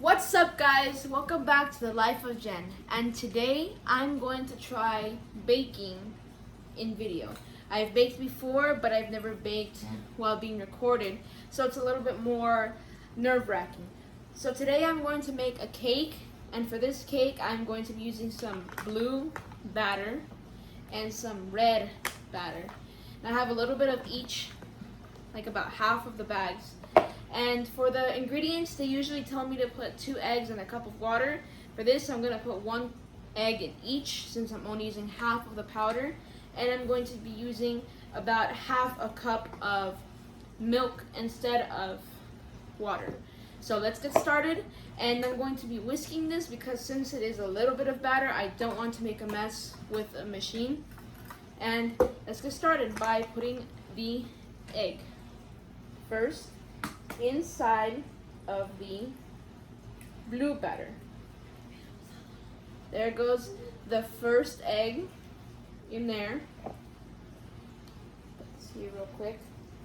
What's up, guys? Welcome back to the Life of Jen, and today I'm going to try baking in video. I've baked before, but I've never baked while being recorded, so it's a little bit more nerve-wracking. So today I'm going to make a cake, and for this cake I'm going to be using some blue batter and some red batter. And I have a little bit of each, like about half of the bags. And for the ingredients, they usually tell me to put 2 eggs and a cup of water. For this, I'm going to put 1 egg in each since I'm only using half of the powder. And I'm going to be using about half a cup of milk instead of water. So let's get started. And I'm going to be whisking this because since it is a little bit of batter, I don't want to make a mess with a machine. And let's get started by putting the egg first inside of the blue batter. There goes the first egg in there. Let's see real quick.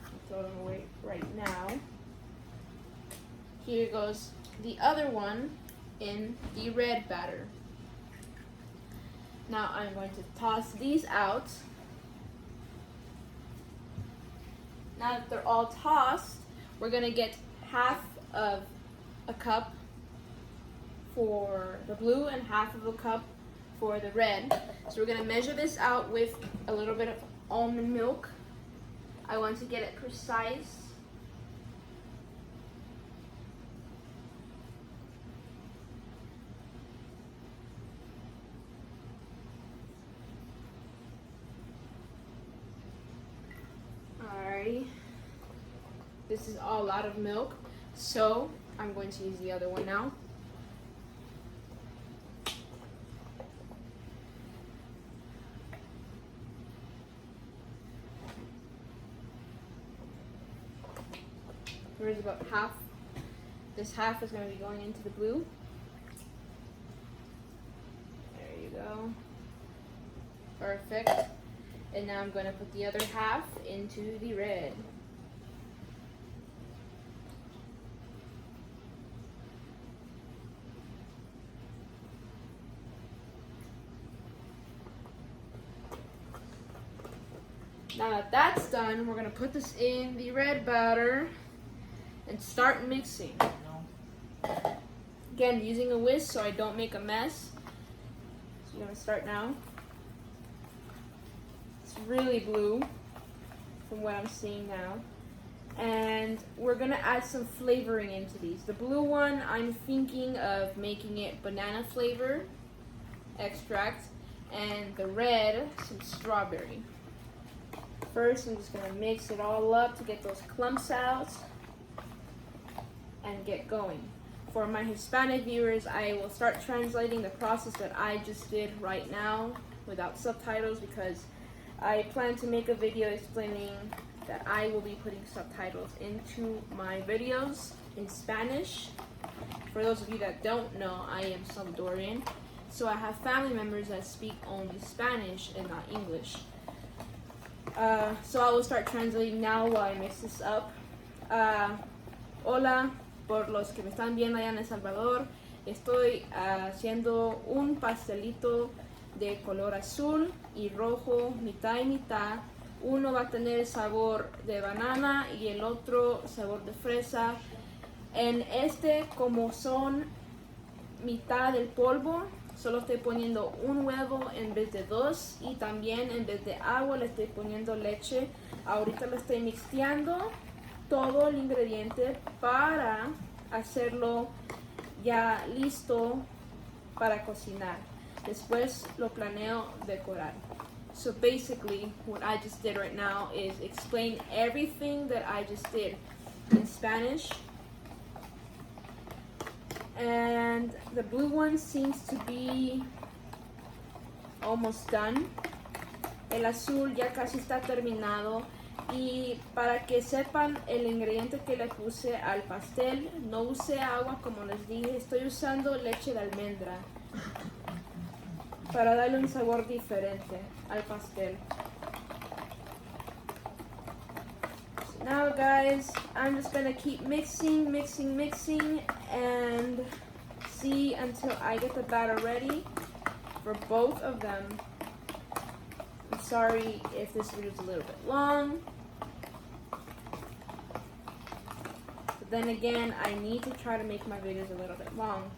I'll throw them away right now. Here goes the other one in the red batter. Now I'm going to toss these out. Now that they're all tossed, we're going to get half of a cup for the blue and half of a cup for the red. So we're going to measure this out with a little bit of almond milk. I want to get it precise. Alrighty. This is a lot of milk, so I'm going to use the other one now. There's about half. This half is going to be going into the blue. There you go. Perfect. And now I'm going to put the other half into the red. Now that that's done, we're going to put this in the red batter and start mixing. Again, using a whisk so I don't make a mess. So you're going to start now. It's really blue from what I'm seeing now. And we're going to add some flavoring into these. The blue one, I'm thinking of making it banana flavor extract, and the red, some strawberry. First, I'm just going to mix it all up to get those clumps out and get going. For my Hispanic viewers, I will start translating the process that I just did right now without subtitles because I plan to make a video explaining that I will be putting subtitles into my videos in Spanish. For those of you that don't know, I am Salvadorian, so I have family members that speak only Spanish and not English. So I will start translating now while I mix this up. Hola, por los que me están viendo allá en El Salvador, estoy haciendo un pastelito de color azul y rojo, mitad y mitad. Uno va a tener sabor de banana y el otro sabor de fresa. En este, como son mitad del polvo, solo estoy poniendo un huevo en vez de 2 y también en vez de agua le estoy poniendo leche. Ahorita lo estoy mixteando todo el ingrediente para hacerlo ya listo para cocinar. Después lo planeo decorar. So basically what I just did right now is explain everything that I just did in Spanish. And the blue one seems to be almost done. El azul ya casi está terminado. Y para que sepan el ingrediente que le puse al pastel, no usé agua como les dije, estoy usando leche de almendra para darle un sabor diferente al pastel. Now guys, I'm just gonna keep mixing and see until I get the batter ready for both of them. I'm sorry if this video is a little bit long. But then again, I need to try to make my videos a little bit long.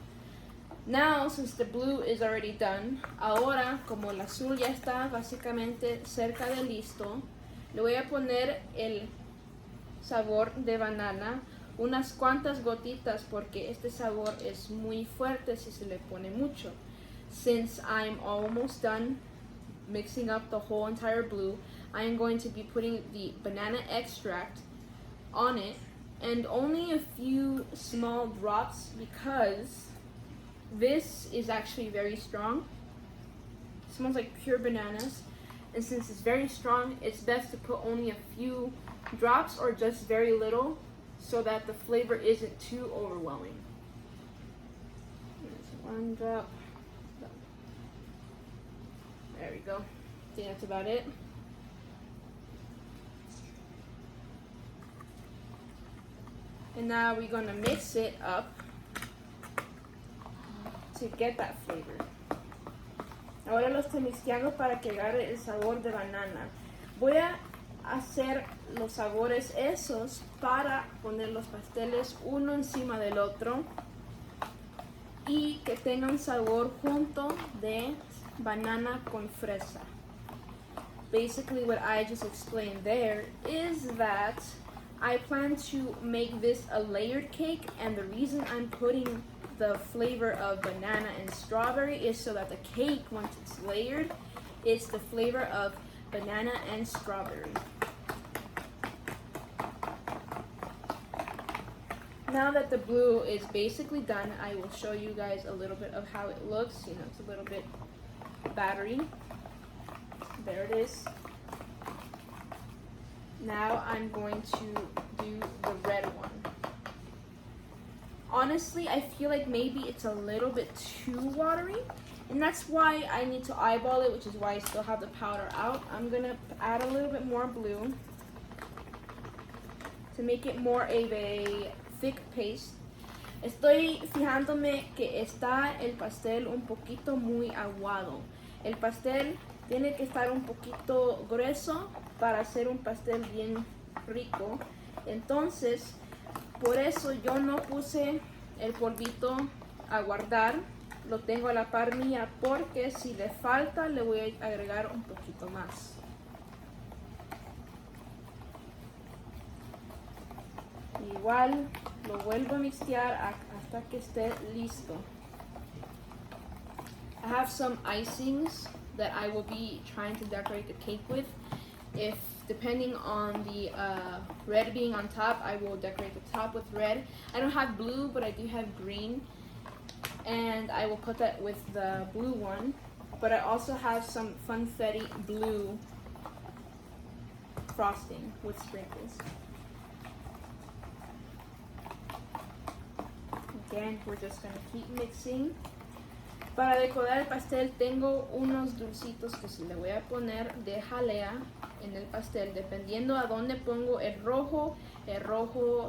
Now, since the blue is already done, ahora, como el azul ya está básicamente cerca de listo, le voy a poner el sabor de banana, unas cuantas gotitas porque este sabor es muy fuerte si se le pone mucho. Since I'm almost done mixing up the whole entire blue, I'm going to be putting the banana extract on it, and only a few small drops because this is actually very strong. It smells like pure bananas, and since it's very strong, it's best to put only a few drops or just very little so that the flavor isn't too overwhelming. There's one drop. There we go. I think that's about it. And now we're gonna mix it up to get that flavor. Ahora lo estoy mixeando para que agarre el sabor de banana. Voy a hacer los sabores esos para poner los pasteles uno encima del otro y que tengan sabor junto de banana con fresa. Basically what I just explained there is that I plan to make this a layered cake, and the reason I'm putting the flavor of banana and strawberry is so that the cake, once it's layered, it's the flavor of banana and strawberry. Now that the blue is basically done, I will show you guys a little bit of how it looks. You know, it's a little bit battery. There it is. Now I'm going to do the red one. Honestly, I feel like maybe it's a little bit too watery, and that's why I need to eyeball it, which is why I still have the powder out. I'm gonna add a little bit more blue to make it more of a thick paste. Estoy fijándome que está el pastel un poquito muy aguado. El pastel tiene que estar un poquito grueso para hacer un pastel bien rico. Entonces, por eso yo no puse el polvito a guardar, lo tengo a la par mía, porque si le falta le voy a agregar un poquito más. Igual lo vuelvo a mixear hasta que esté listo. I have some icings that I will be trying to decorate the cake with. If depending on the red being on top, I will decorate the top with red. I don't have blue, but I do have green, and I will put that with the blue one. But I also have some Funfetti blue frosting with sprinkles. Again, we're just gonna keep mixing. Para decorar el pastel tengo unos dulcitos que se le voy a poner de jalea en el pastel, dependiendo a dónde pongo el rojo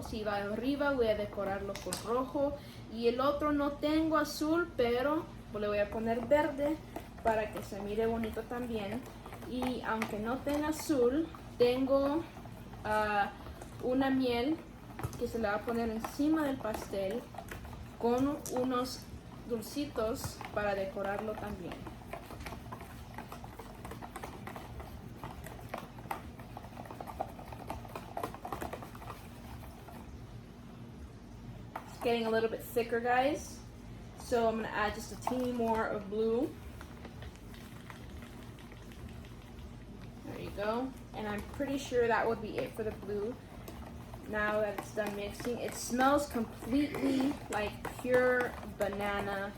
si va arriba voy a decorarlo con rojo, y el otro no tengo azul, pero le voy a poner verde para que se mire bonito también. Y aunque no tenga azul, tengo una miel que se le va a poner encima del pastel con unos dulcitos para decorarlo también. It's getting a little bit thicker, guys, so I'm going to add just a teeny more of blue. There you go, and I'm pretty sure that would be it for the blue. Now that it's done mixing, it smells completely like pure banana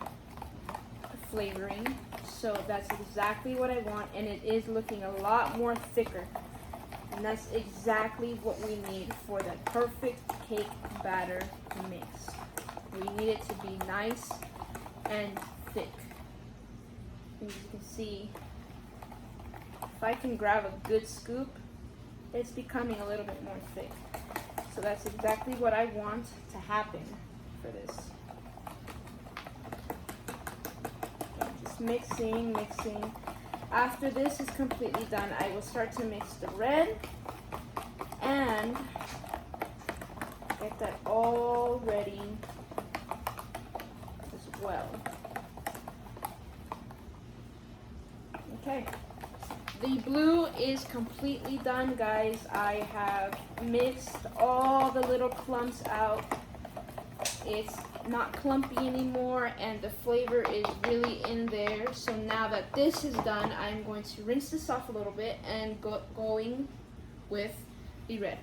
flavoring, so that's exactly what I want, and it is looking a lot more thicker, and that's exactly what we need for the perfect cake batter mix. We need it to be nice and thick. As you can see, if I can grab a good scoop, it's becoming a little bit more thick. So that's exactly what I want to happen for this. Okay, just mixing, mixing. After this is completely done, I will start to mix the red and get that all ready as well. Okay. The blue is completely done, guys. I have mixed all the little clumps out. It's not clumpy anymore and the flavor is really in there. So now that this is done, I'm going to rinse this off a little bit and going with the red.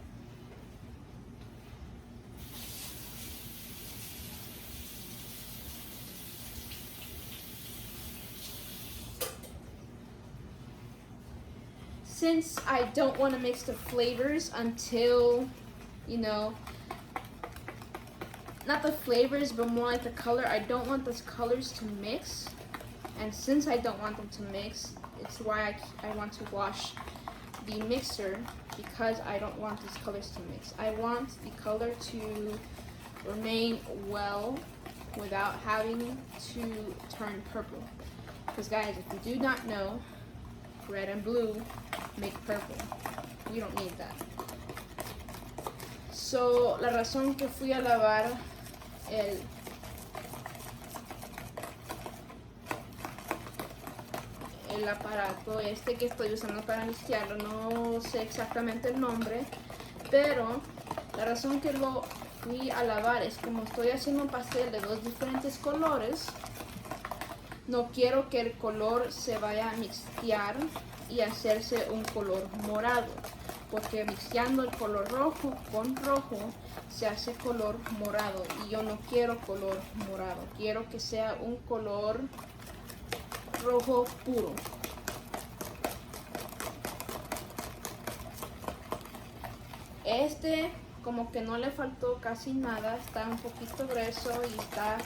Since I don't want to mix the flavors until, you know, not the flavors, but more like the color, I don't want those colors to mix. And since I don't want them to mix, it's why I want to wash the mixer, because I don't want these colors to mix. I want the color to remain well without having to turn purple. Because guys, if you do not know, red and blue make purple. We don't need that. So, la razón que fui a lavar el aparato este que estoy usando para mezclarlo, no sé exactamente el nombre, pero la razón que lo fui a lavar es como estoy haciendo un pastel de dos diferentes colores, no quiero que el color se vaya a mixtear y hacerse un color morado, porque mixteando el color rojo con rojo se hace color morado y yo no quiero color morado, quiero que sea un color rojo puro. Este como que no le faltó casi nada, está un poquito grueso y está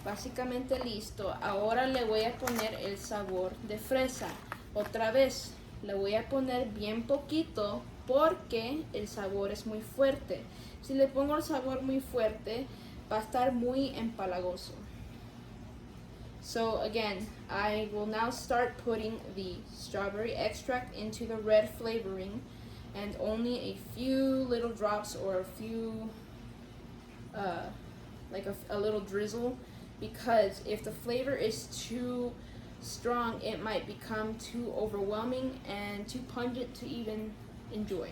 básicamente listo. Ahora le voy a poner el sabor de fresa. Otra vez, le voy a poner bien poquito porque el sabor es muy fuerte. Si le pongo el sabor muy fuerte, va a estar muy empalagoso. So again, I will now start putting the strawberry extract into the red flavoring, and only a few little drops or a few, like a little drizzle, because if the flavor is too strong, it might become too overwhelming and too pungent to even enjoy.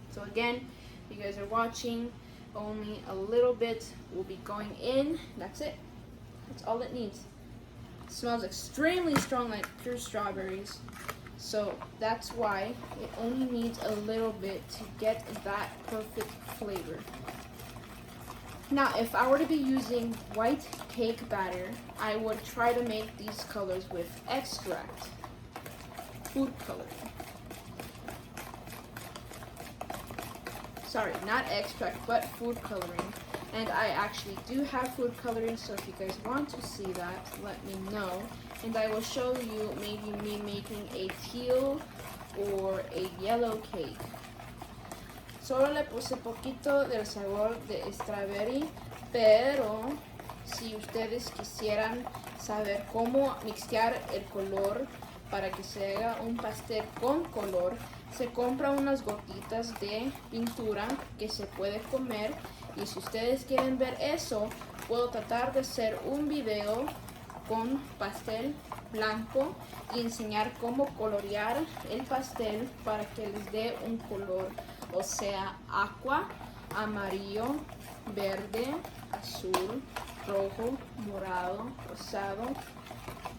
So again, if you guys are watching, only a little bit will be going in. That's it. That's all it needs. It smells extremely strong, like pure strawberries. So that's why it only needs a little bit to get that perfect flavor. Now, if I were to be using white cake batter, I would try to make these colors with extract, food coloring. Sorry, not extract, but food coloring. And I actually do have food coloring, so if you guys want to see that, let me know. And I will show you maybe me making a teal or a yellow cake. Solo le puse poquito del sabor de strawberry, pero si ustedes quisieran saber cómo mixtear el color para que se haga un pastel con color, se compra unas gotitas de pintura que se puede comer, y si ustedes quieren ver eso, puedo tratar de hacer un video con pastel blanco y enseñar cómo colorear el pastel para que les dé un color, o sea, aqua, amarillo, verde, azul, rojo, morado, rosado.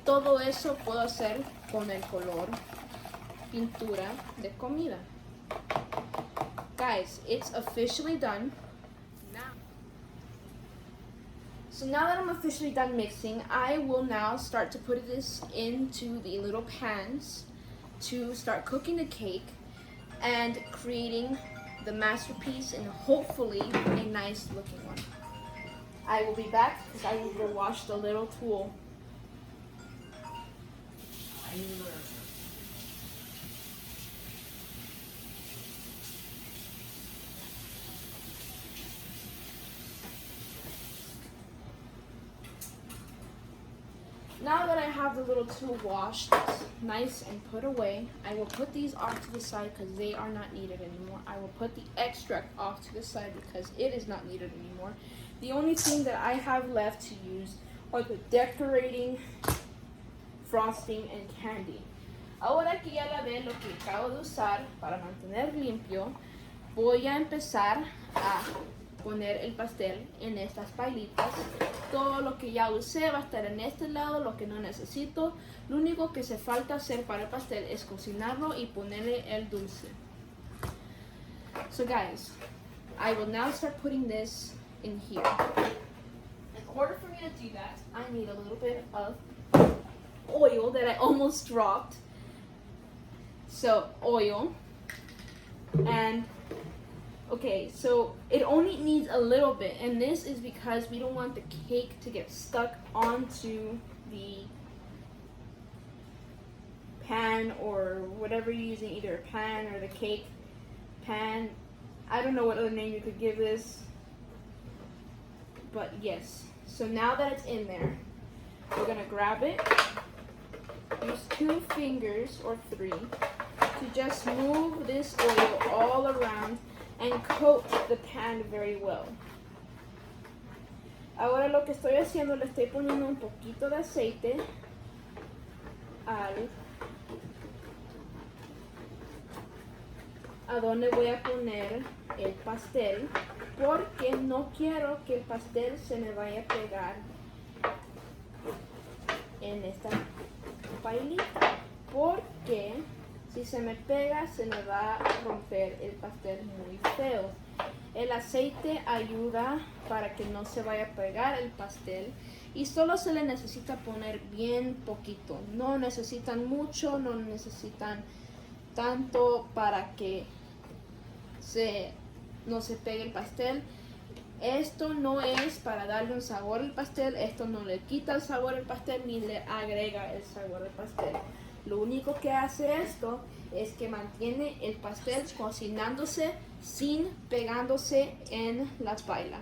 Todo eso puedo hacer con el color pintura de comida. Guys, it's officially done. So now that I'm officially done mixing, I will now start to put this into the little pans to start cooking the cake and creating the masterpiece, and hopefully a nice looking one. I will be back because I need to wash the little tool. Now that I have the little two washed nice and put away, I will put these off to the side because they are not needed anymore. I will put the extract off to the side because it is not needed anymore. The only thing that I have left to use are the decorating, frosting, and candy. Ahora que ya lavé lo que acabo de usar para mantener limpio, voy a empezar a poner el pastel en estas pailitas. Todo lo que ya usé va a estar en este lado, lo que no necesito. Lo único que se falta hacer para el pastel es cocinarlo y ponerle el dulce. So guys, I will now start putting this in here. In order for me to do that, I need a little bit of oil that I almost dropped. So oil, and okay, so it only needs a little bit, and this is because we don't want the cake to get stuck onto the pan or whatever you're using, either a pan or the cake pan. I don't know what other name you could give this, but yes. So now that it's in there, we're gonna grab it, use 2 fingers or 3 to just move this oil all around and coat the pan very well. Ahora lo que estoy haciendo, le estoy poniendo un poquito de aceite a donde voy a poner el pastel, porque no quiero que el pastel se me vaya a pegar en esta pailita, porque si se me pega se me va a romper el pastel muy feo. El aceite ayuda para que no se vaya a pegar el pastel y solo se le necesita poner bien poquito. No necesitan mucho, no necesitan tanto para que no se pegue el pastel. Esto no es para darle un sabor al pastel, esto no le quita el sabor al pastel ni le agrega el sabor al pastel. Lo único que hace esto es que mantiene el pastel cocinándose sin pegándose en la paila.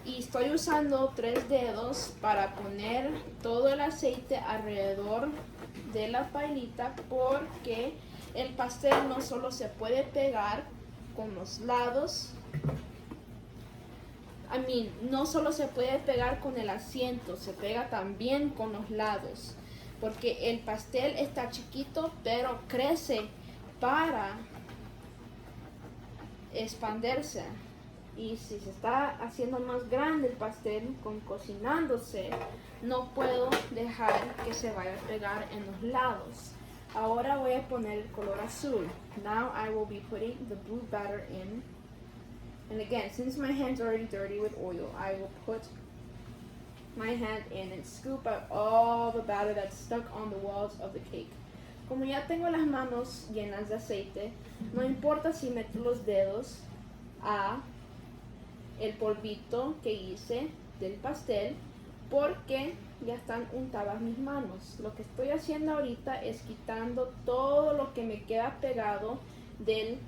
Y estoy usando 3 dedos para poner todo el aceite alrededor de la pailita, porque el pastel no solo se puede pegar con los lados, no solo se puede pegar con el asiento, se pega también con los lados, porque el pastel está chiquito pero crece para expandirse. Y si se está haciendo más grande el pastel cocinándose, no puedo dejar que se vaya a pegar en los lados. Ahora voy a poner el color azul. Now I will be putting the blue batter in. And again, since my hands are already dirty with oil, I will put my hand in and scoop out all the batter that's stuck on the walls of the cake. Como ya tengo las manos llenas de aceite, no importa si meto los dedos a el polvito que hice del pastel, porque ya están untadas mis manos. Lo que estoy haciendo ahorita es quitando todo lo que me queda pegado del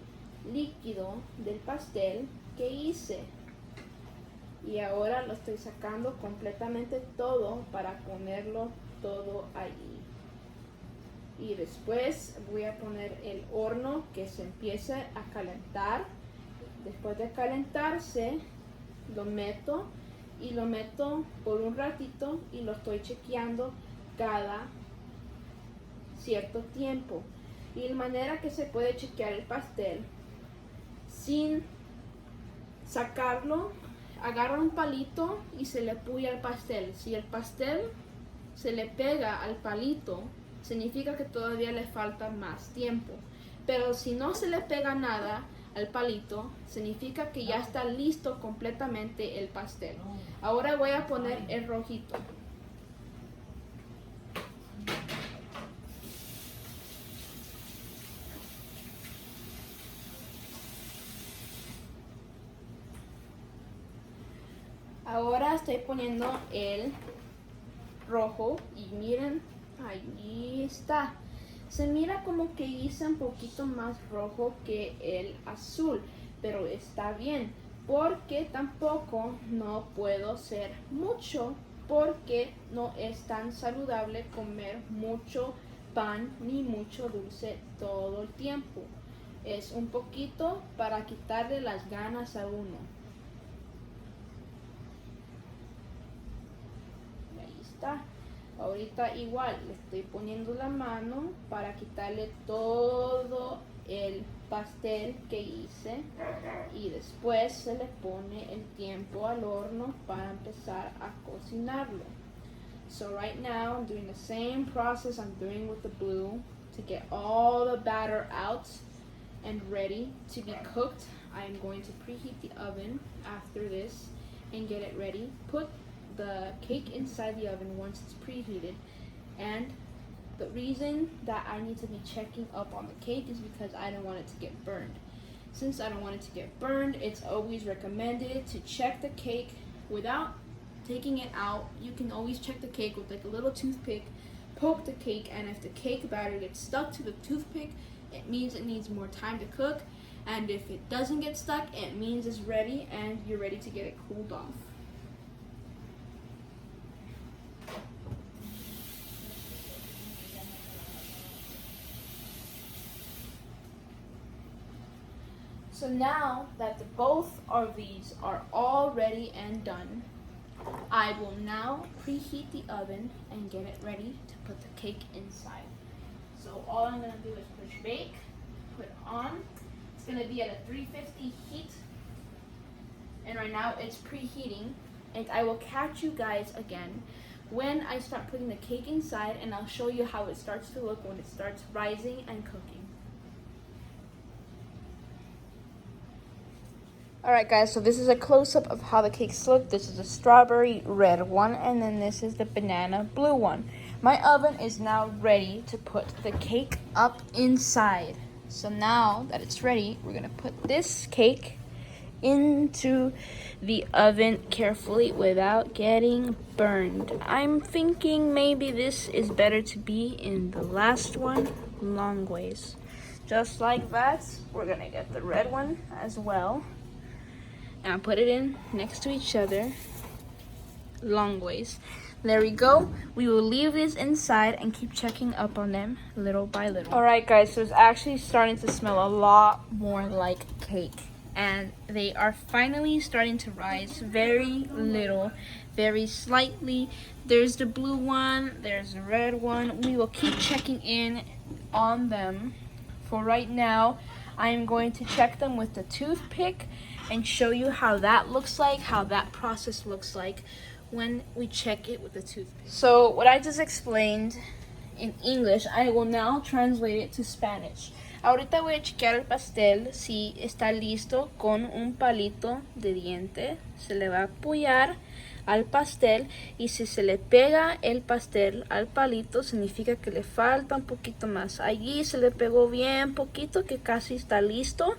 líquido del pastel que hice, y ahora lo estoy sacando completamente todo para ponerlo todo ahí. Y después voy a poner el horno que se empiece a calentar. Después de calentarse lo meto por un ratito y lo estoy chequeando cada cierto tiempo. Y la manera que se puede chequear el pastel sin sacarlo, agarra un palito y se le puya el pastel. Si el pastel se le pega al palito, significa que todavía le falta más tiempo. Pero si no se le pega nada al palito, significa que ya está listo completamente el pastel. Ahora voy a poner el rojito. Ahora estoy poniendo el rojo y miren, ahí está. Se mira como que hice un poquito más rojo que el azul, pero está bien, porque tampoco no puedo ser mucho, porque no es tan saludable comer mucho pan ni mucho dulce todo el tiempo. Es un poquito para quitarle las ganas a uno. Ahí está. Ahorita igual le estoy poniendo la mano para quitarle todo el pastel que hice y después se le pone el tiempo al horno para empezar a cocinarlo. So right now I'm doing the same process I'm doing with the blue to get all the batter out and ready to be cooked. I'm going to preheat the oven after this and get it ready. Put the cake inside the oven once it's preheated, and the reason that I need to be checking up on the cake is because I don't want it to get burned. Since I don't want it to get burned, it's always recommended to check the cake without taking it out. You can always check the cake with like a little toothpick, poke the cake, and if the cake batter gets stuck to the toothpick, it means it needs more time to cook, and if it doesn't get stuck, it means it's ready and you're ready to get it cooled off. So now that both of these are all ready and done, I will now preheat the oven and get it ready to put the cake inside. So all I'm going to do is push bake, put it on. It's going to be at a 350 heat, and right now it's preheating, and I will catch you guys again when I start putting the cake inside, and I'll show you how it starts to look when it starts rising and cooking. Alright guys, so this is a close-up of how the cakes look. This is a strawberry red one, and then this is the banana blue one. My oven is now ready to put the cake up inside. So now that it's ready, we're going to put this cake into the oven carefully without getting burned. I'm thinking maybe this is better to be in the last one long ways. Just like that, we're going to get the red one as well. And I'll put it in next to each other long ways. There we go. We will leave these inside and keep checking up on them little by little. Alright guys, so it's actually starting to smell a lot more like cake. And they are finally starting to rise very little, very slightly. There's the blue one, there's the red one. We will keep checking in on them. For right now, I am going to check them with the toothpick and show you how that looks like, how that process looks like when we check it with the toothpick. So what I just explained in English, I will now translate it to Spanish. Ahorita voy a chequear el pastel si está listo con un palito de diente. Se le va a apoyar al pastel y si se le pega el pastel al palito significa que le falta un poquito más. Allí se le pegó bien poquito, que casi está listo.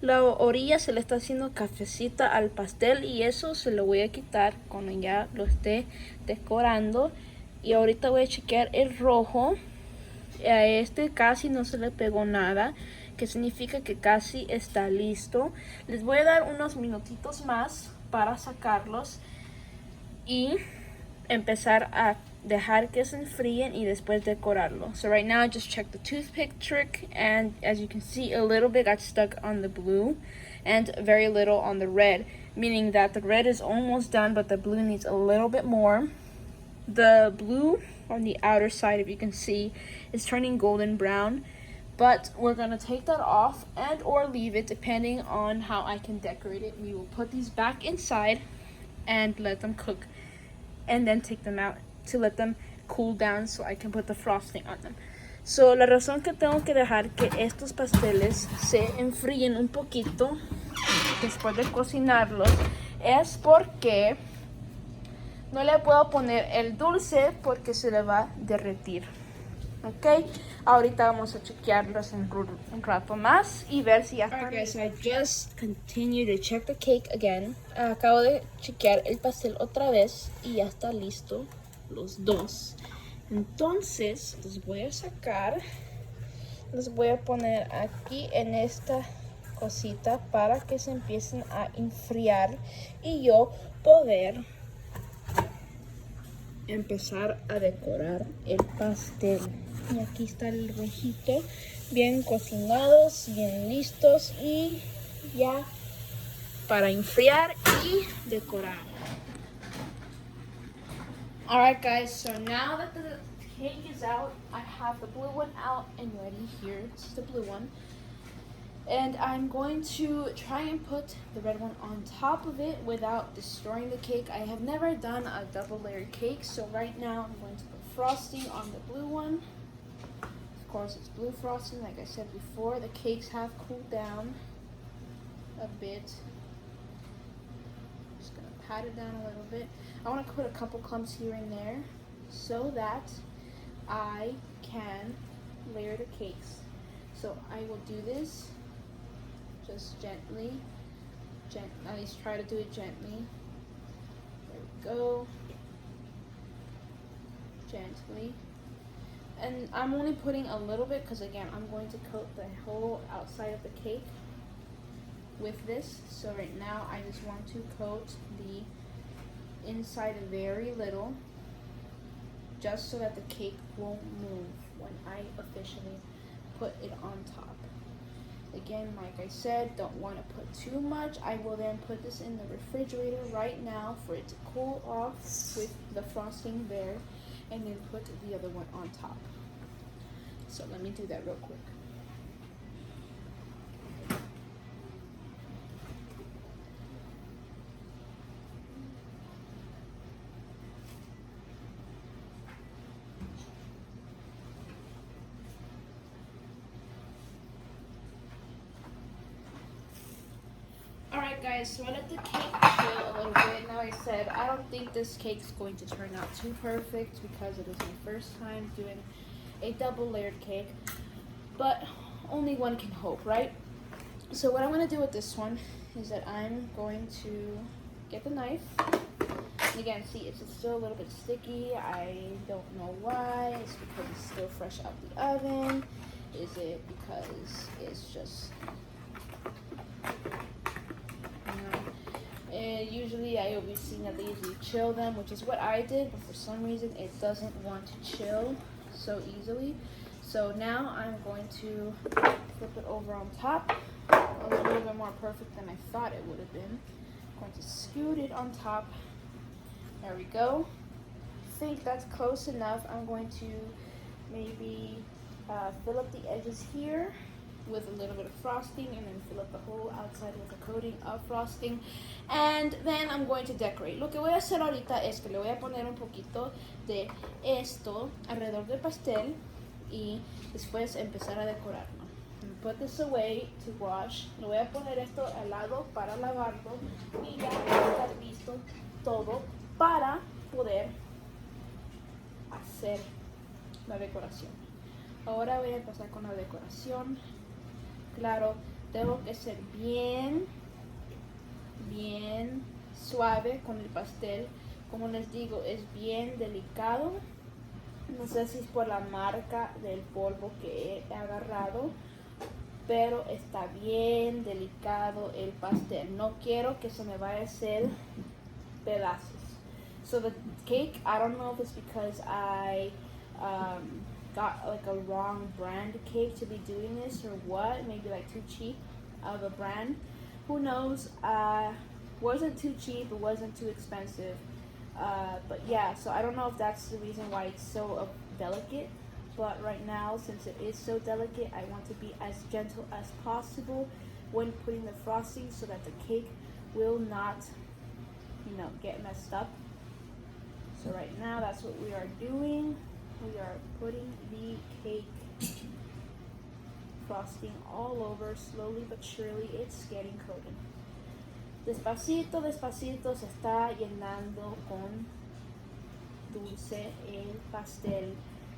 La orilla se le está haciendo cafecita al pastel y eso se lo voy a quitar cuando ya lo esté decorando. Y ahorita voy a chequear el rojo. A este casi no se le pegó nada, que significa que casi está listo. Les voy a dar unos minutitos más para sacarlos y empezar a dejar que se enfríen y después decorarlo. So right now I just checked the toothpick trick, and as you can see, a little bit got stuck on the blue and very little on the red, meaning that the red is almost done but the blue needs a little bit more. The blue on the outer side, if you can see, is turning golden brown, but we're gonna take that off and or leave it depending on how I can decorate it. We will put these back inside and let them cook, and then take them out to let them cool down so I can put the frosting on them. So la razón que tengo que dejar que estos pasteles se enfríen un poquito después de cocinarlos es porque no le puedo poner el dulce porque se le va a derretir. Ok, ahorita vamos a chequearlos en un rato más y ver si ya están. Okay, so I just continue to check the cake again. Acabo de chequear el pastel otra vez y ya está listo los dos. Entonces los voy a sacar, los voy a poner aquí en esta cositas para que se empiecen a enfriar y yo poder empezar a decorar el pastel. Y aquí está el rojito, bien cocinados, bien listos y ya para enfriar y decorar. Alright guys, so now that the cake is out, I have the blue one out and ready here. This is the blue one. And I'm going to try and put the red one on top of it without destroying the cake. I have never done a double layered cake, so right now I'm going to put frosting on the blue one. Of course, it's blue frosting, like I said before. The cakes have cooled down a bit. Just gonna pat it down a little bit. I want to put a couple clumps here and there so that I can layer the cakes. So I will do this just gently, at least try to do it gently. There we go. Gently. And I'm only putting a little bit because again, I'm going to coat the whole outside of the cake with this. So right now I just want to coat the inside very little, just so that the cake won't move when I officially put it on top. Again, like I said, don't want to put too much. I will then put this in the refrigerator right now for it to cool off with the frosting there, and then put the other one on top. So let me do that real quick. Alright guys, so I let the cake chill a little bit. Now I said, I don't think this cake's going to turn out too perfect because it is my first time doing a double layered cake. But only one can hope, right? So what I'm going to do with this one is that I'm going to get the knife. And again, see, it's still a little bit sticky. I don't know why. It's because it's still fresh out the oven. Is it because it's just... usually I always see that they usually chill them, which is what I did, but for some reason it doesn't want to chill so easily. So now I'm going to flip it over on top. A little bit more perfect than I thought it would have been. I'm going to scoot it on top. There we go. I think that's close enough. I'm going to maybe fill up the edges here with a little bit of frosting, and then fill up the whole outside with a coating of frosting, and then I'm going to decorate. Lo que voy a hacer ahorita es que le voy a poner un poquito de esto alrededor del pastel y después empezar a decorarlo. Put this away to wash. Le voy a poner esto al lado para lavarlo y ya va a estar listo todo para poder hacer la decoración. Ahora voy a empezar con la decoración. Claro, tengo que ser bien suave con el pastel. Como les digo, es bien delicado. No sé si es por la marca del polvo que he agarrado, pero está bien delicado el pastel. No quiero que se me vaya a hacer pedazos. So the cake, I don't know if it's because I got like a wrong brand cake to be doing this or what, maybe like too cheap of a brand, who knows. Wasn't too cheap, it wasn't too expensive, but yeah, so I don't know if that's the reason why it's so delicate. But right now, since it is so delicate, I want to be as gentle as possible when putting the frosting so that the cake will not, get messed up. So right now, that's what we are doing. We are putting the cake frosting all over. Slowly but surely, it's getting coated. Despacito, despacito se está llenando con dulce el pastel.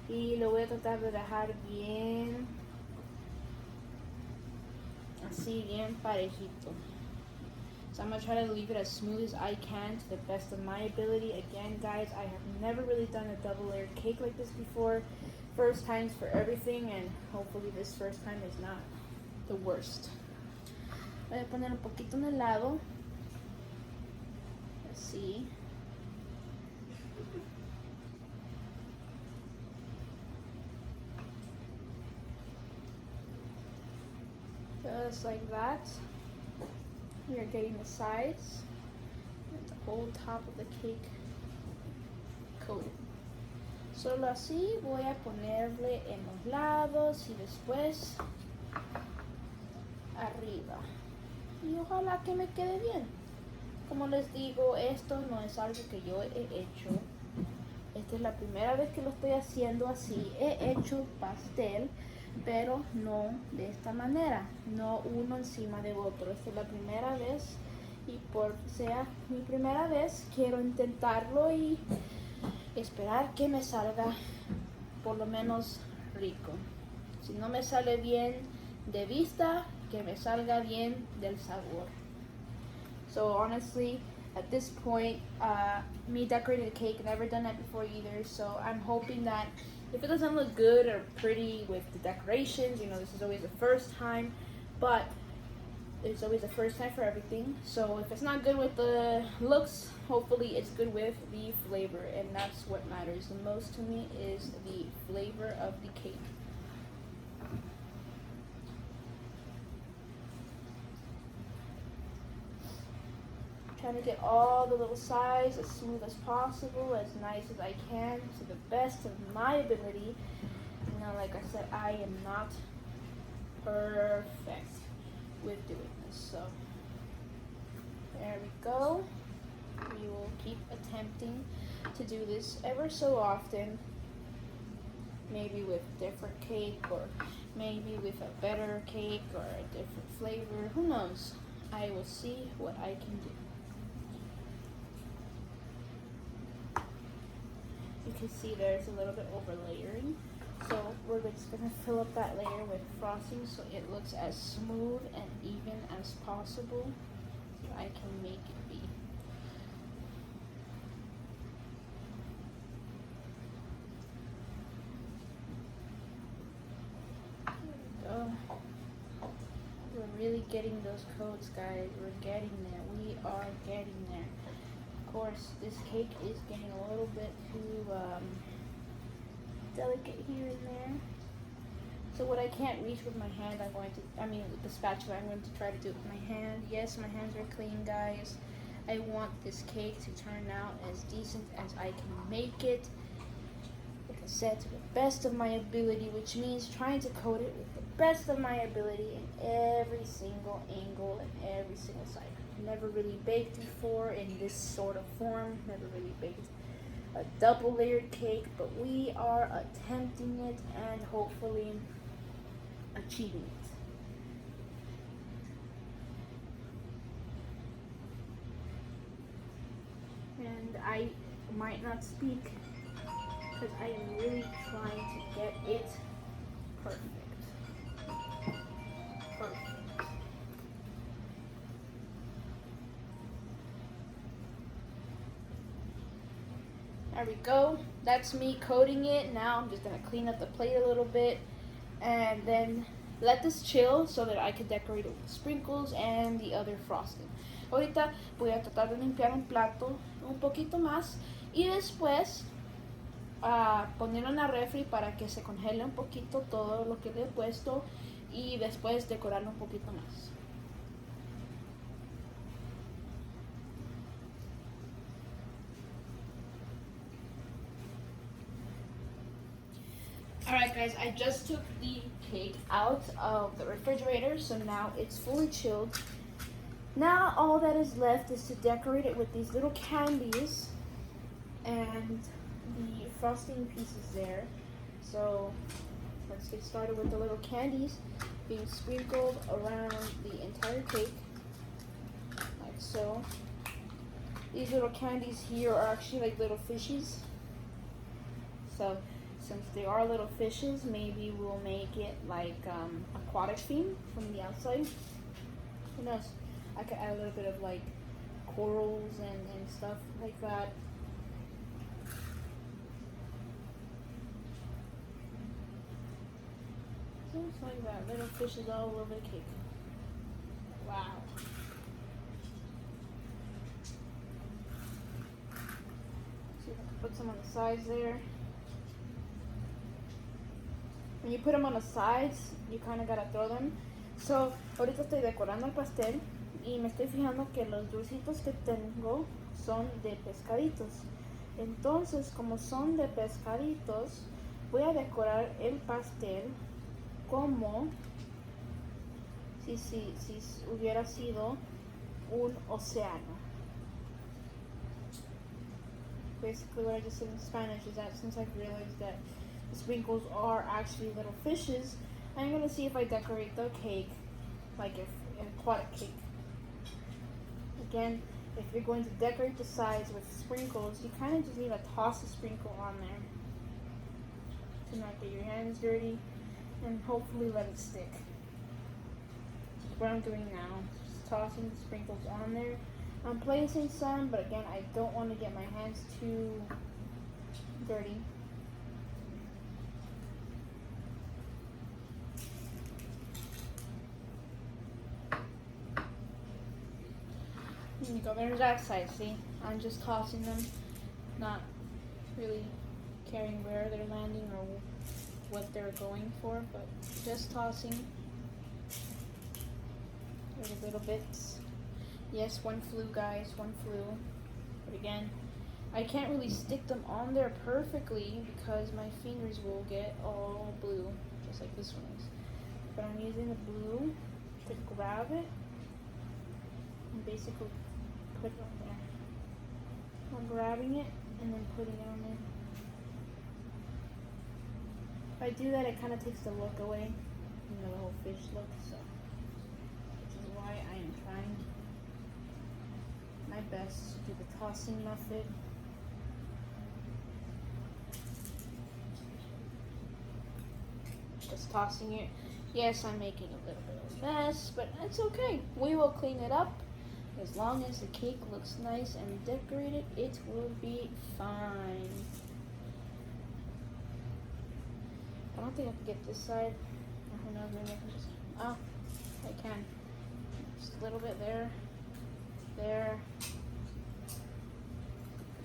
Y lo voy a tratar de dejar bien, así, bien parejito. So I'm going to try to leave it as smooth as I can to the best of my ability. Again, guys, I have never really done a double layered cake like this before. First times for everything, and hopefully this first time is not the worst. Voy a poner un poquito en el lado. Así. Just like that. We are getting the sides and the whole top of the cake coated. Solo así voy a ponerle en los lados y después arriba. Y ojalá que me quede bien. Como les digo, esto no es algo que yo he hecho. Esta es la primera vez que lo estoy haciendo así. He hecho pastel, pero no de esta manera, no uno encima de otro. Esta es la primera vez y por sea mi primera vez quiero intentarlo y esperar que me salga por lo menos rico. Si no me sale bien de vista, que me salga bien del sabor. So honestly, at this point, me decorating the cake, never done that before either, so I'm hoping that if it doesn't look good or pretty with the decorations, you know, this is always the first time, but it's always the first time for everything. So if it's not good with the looks, hopefully it's good with the flavor, and that's what matters the most to me, is the flavor of the cake. Trying to get all the little sides as smooth as possible, as nice as I can, to the best of my ability. Now, like I said, I am not perfect with doing this, so there we go. We will keep attempting to do this ever so often, maybe with different cake, or maybe with a better cake or a different flavor, who knows. I will see what I can do. You can see there's a little bit over layering, so we're just going to fill up that layer with frosting so it looks as smooth and even as possible so I can make it be. There we go. We're really getting those coats, guys. We're getting there. We are getting there. Of course, this cake is getting a little bit too delicate here and there. So what I can't reach with my hand, with the spatula, I'm going to try to do it with my hand. Yes, my hands are clean, guys. I want this cake to turn out as decent as I can make it. Like I said, to the best of my ability, which means trying to coat it with the best of my ability in every single angle and every single side. Never really baked before in this sort of form. Never really baked a double layered cake, but we are attempting it and hopefully achieving it. And I might not speak because I am really trying to get it perfect. Perfect. There we go. That's me coating it. Now I'm just going to clean up the plate a little bit and then let this chill so that I can decorate it with sprinkles and the other frosting. Ahorita voy a tratar de limpiar un plato un poquito más y después ponerlo en la refri para que se congele un poquito todo lo que le he puesto y después decorarlo un poquito más. Alright guys, I just took the cake out of the refrigerator, so now it's fully chilled. Now all that is left is to decorate it with these little candies and the frosting pieces there. So let's get started with the little candies being sprinkled around the entire cake, like so. These little candies here are actually like little fishies. So since they are little fishes, maybe we'll make it like aquatic theme from the outside. Who knows? I could add a little bit of like corals and stuff like that. Just like that, little fishes all over the cake. Wow. See if I can put some on the sides there. When you put them on the sides, you kind of gotta throw them. So, ahorita estoy decorando el pastel y me estoy fijando que los dulcitos que tengo son de pescaditos. Entonces, como son de pescaditos, voy a decorar el pastel como si hubiera sido un océano. Basically, what I just said in Spanish is that since I've realized that the sprinkles are actually little fishes, I'm gonna see if I decorate the cake like an aquatic cake. Again, if you're going to decorate the sides with sprinkles, you kind of just need to toss a sprinkle on there to not get your hands dirty and hopefully let it stick. That's what I'm doing now, just tossing the sprinkles on there. I'm placing some, but again, I don't want to get my hands too dirty. There you go, there's that side, see? I'm just tossing them, not really caring where they're landing or what they're going for, but just tossing little bits. Yes, one flew, guys, one flew. But again, I can't really stick them on there perfectly because my fingers will get all blue, just like this one is. But I'm using the blue to grab it and basically put it on there. I'm grabbing it and then putting it on there. If I do that, it kind of takes the look away, you know, the whole fish look, so which is why I am trying my best to do the tossing method. Just tossing it. Yes, I'm making a little bit of a mess, but it's okay. We will clean it up. As long as the cake looks nice and decorated, it will be fine. I don't think I can get this side. Who knows, maybe I can just, oh, I can. Just a little bit there. There.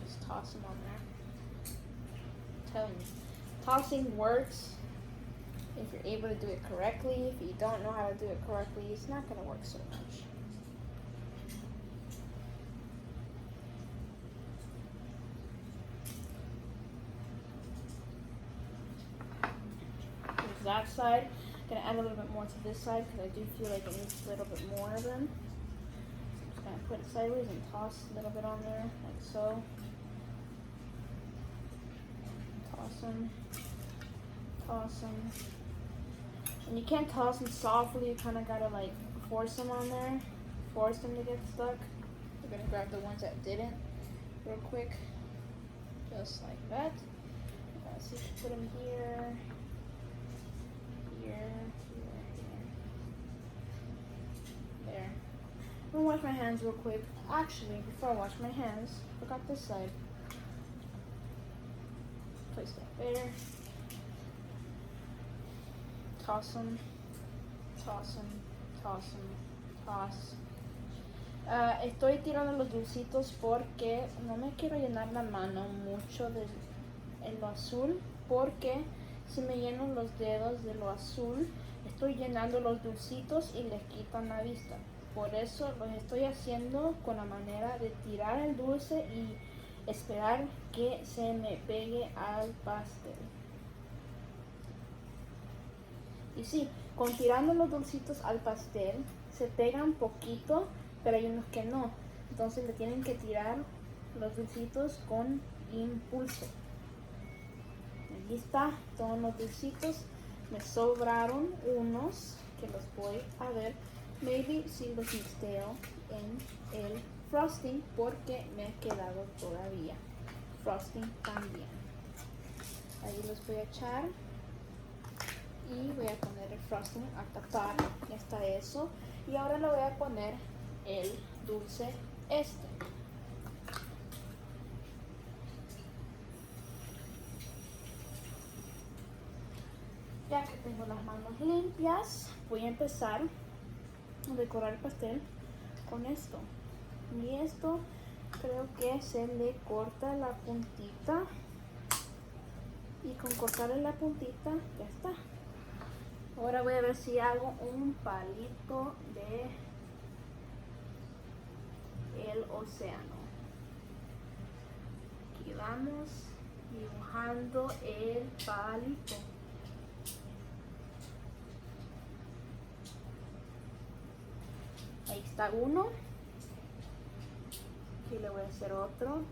Just toss them on there. I'm telling you, tossing works if you're able to do it correctly. If you don't know how to do it correctly, it's not going to work so much. There's that side. I'm going to add a little bit more to this side because I do feel like it needs a little bit more of them. Kind of put it sideways and toss a little bit on there, like so. Toss them, toss them. And you can't toss them softly, you kind of gotta like force them on there, force them to get stuck. We're gonna grab the ones that didn't real quick, just like that. So you can put them here, here, here, here. There. I'm gonna wash my hands real quick. Actually, before I wash my hands, look at this side. Place that there. Toss them, toss them, toss them, toss. Estoy tirando los dulcitos porque no me quiero llenar la mano mucho de lo azul, porque si me lleno los dedos de lo azul, estoy llenando los dulcitos y les quitan la vista. Por eso los estoy haciendo con la manera de tirar el dulce y esperar que se me pegue al pastel. Y sí, con tirando los dulcitos al pastel se pegan poquito, pero hay unos que no. Entonces le tienen que tirar los dulcitos con impulso. Aquí está, todos los dulcitos. Me sobraron unos que los voy a ver. Maybe si los mixteo en el frosting porque me ha quedado todavía frosting también. Ahí los voy a echar. Y voy a poner el frosting a tapar, ya está eso. Y ahora le voy a poner el dulce este. Ya que tengo las manos limpias, voy a empezar decorar el pastel con esto. Y esto creo que se le corta la puntita. Y con cortarle la puntita ya está. Ahora voy a ver si hago un palito de el océano. Aquí vamos dibujando el palito. Ahí está uno. Aquí le voy a hacer otro.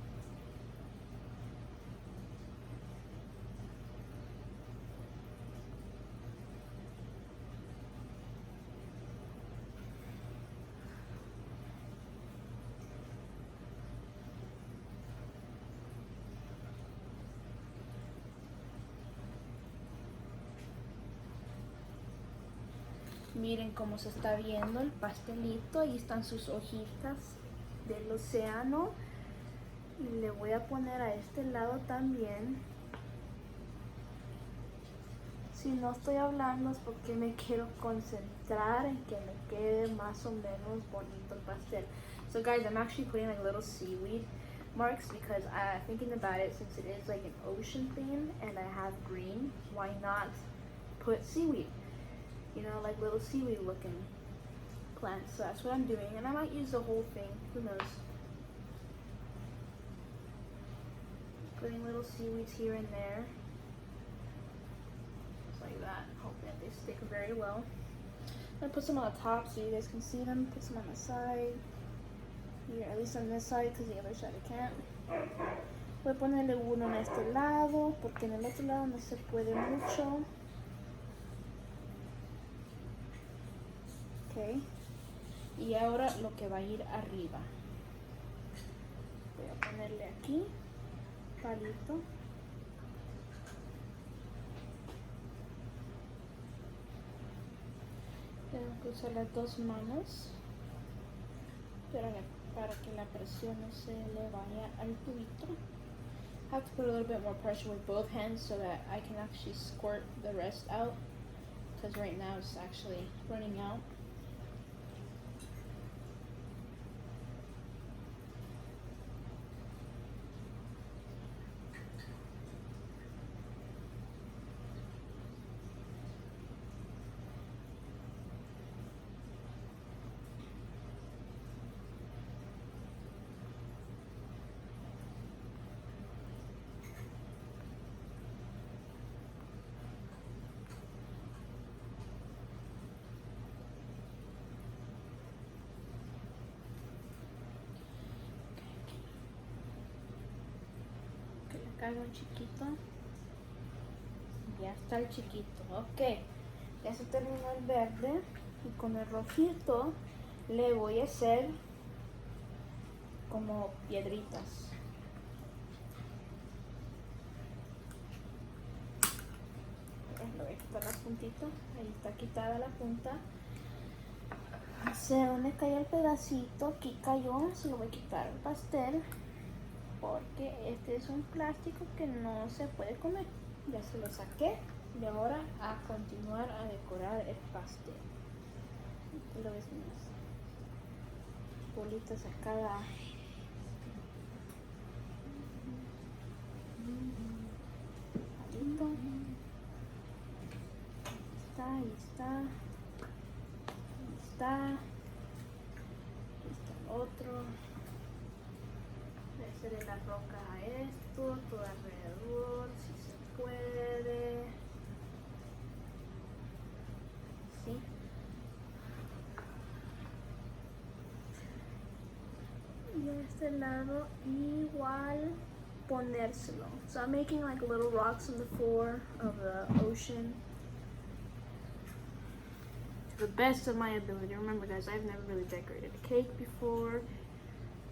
Miren cómo se está viendo el pastelito. Ahí están sus hojitas del océano. Y le voy a poner a este lado también. Si no estoy hablando es porque me quiero concentrar en que me quede más o menos bonito el pastel. So guys, I'm actually putting like little seaweed marks because thinking about it, since it is like an ocean theme and I have green, why not put seaweed? You know, like little seaweed looking plants. So that's what I'm doing, and I might use the whole thing, who knows. Putting little seaweeds here and there. Just like that. Hope that they stick very well. I'm gonna put some on the top so you guys can see them. Put some on the side. Here, at least on this side, because the other side I can't. Voy a ponerle uno en este lado, porque en el otro lado no se puede mucho. Okay. Y ahora lo que va a ir arriba. Voy a ponerle aquí, palito. Tengo que usar las dos manos para que la presión no se le vaya al tubito. I have to put a little bit more pressure with both hands so that I can actually squirt the rest out, because right now it's actually running out. Hago un chiquito. Ya está el chiquito. Ok, ya se terminó el verde, y con el rojito le voy a hacer como piedritas. Le voy a quitar la puntita. Ahí está quitada la punta. No sé dónde cayó el pedacito. Aquí cayó. Se lo voy a quitar el pastel, porque este es un plástico que no se puede comer. Ya se lo saqué, y ahora a continuar a decorar el pastel. Aquí lo ves, unas bolitas a cada palito. Ahí está, ahí está, ahí está el otro. Le haceré la roca a esto, todo alrededor, si se puede. ¿Sí? Y a este lado igual ponérselo. So I'm making like little rocks on the floor of the ocean to the best of my ability. Remember guys, I've never really decorated a cake before.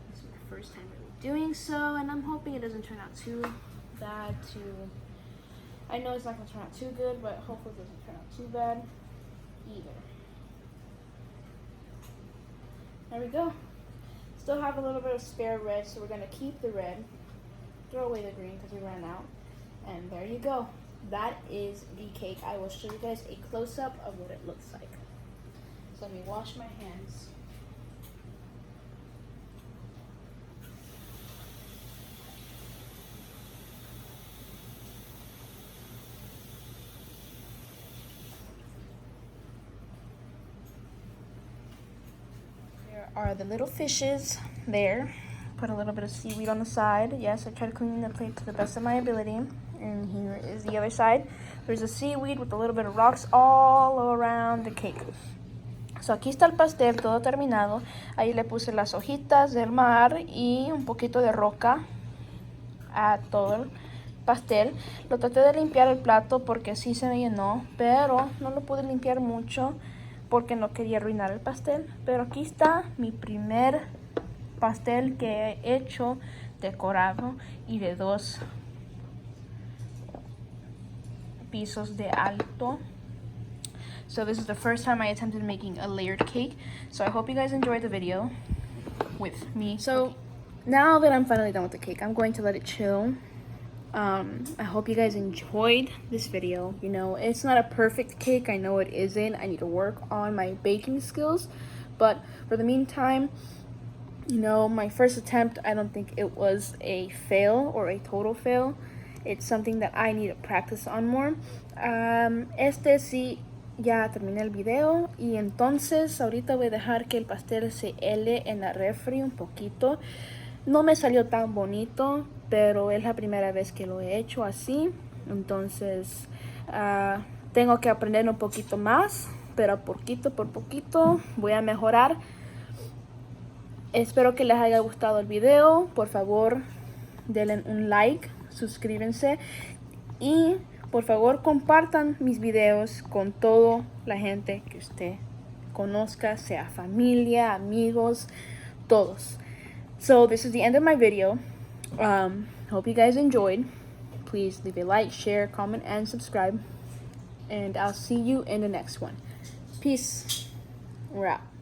This is my first time really doing so, and I'm hoping it doesn't turn out too bad. I know it's not going to turn out too good, but hopefully it doesn't turn out too bad either. There we go. Still have a little bit of spare red, so we're going to keep the red, throw away the green because we ran out, and there you go. That is the cake. I will show you guys a close-up of what it looks like. So let me wash my hands. There are the little fishes there. Put a little bit of seaweed on the side. Yes, I try to clean the plate to the best of my ability. And here is the other side. There's a seaweed with a little bit of rocks all around the cake. So aquí está el pastel todo terminado. Ahí le puse las hojitas del mar y un poquito de roca a todo el pastel. Lo traté de limpiar el plato porque sí se me llenó, pero no lo pude limpiar mucho porque no quería arruinar el pastel. Pero aquí está mi primer pastel que he hecho decorado y de 2 pisos de alto. So this is the first time I attempted making a layered cake. So I hope you guys enjoyed the video with me. So now that I'm finally done with the cake, I'm going to let it chill. I hope you guys enjoyed this video. You know, it's not a perfect cake. I know it isn't. I need to work on my baking skills. But for the meantime, you know, my first attempt, I don't think it was a fail or a total fail. It's something that I need to practice on more. Sí, ya terminé el video y entonces ahorita voy a dejar que el pastel se hele en la refri un poquito. No me salió tan bonito, pero es la primera vez que lo he hecho así. Entonces tengo que aprender un poquito más, pero poquito por poquito voy a mejorar. Espero que les haya gustado el video. Por favor, denle un like, suscríbanse y por favor compartan mis videos con toda la gente que usted conozca, sea familia, amigos, todos. So this is the end of my video. Hope you guys enjoyed. Please leave a like, share, comment, and subscribe. And I'll see you in the next one. Peace. We're out.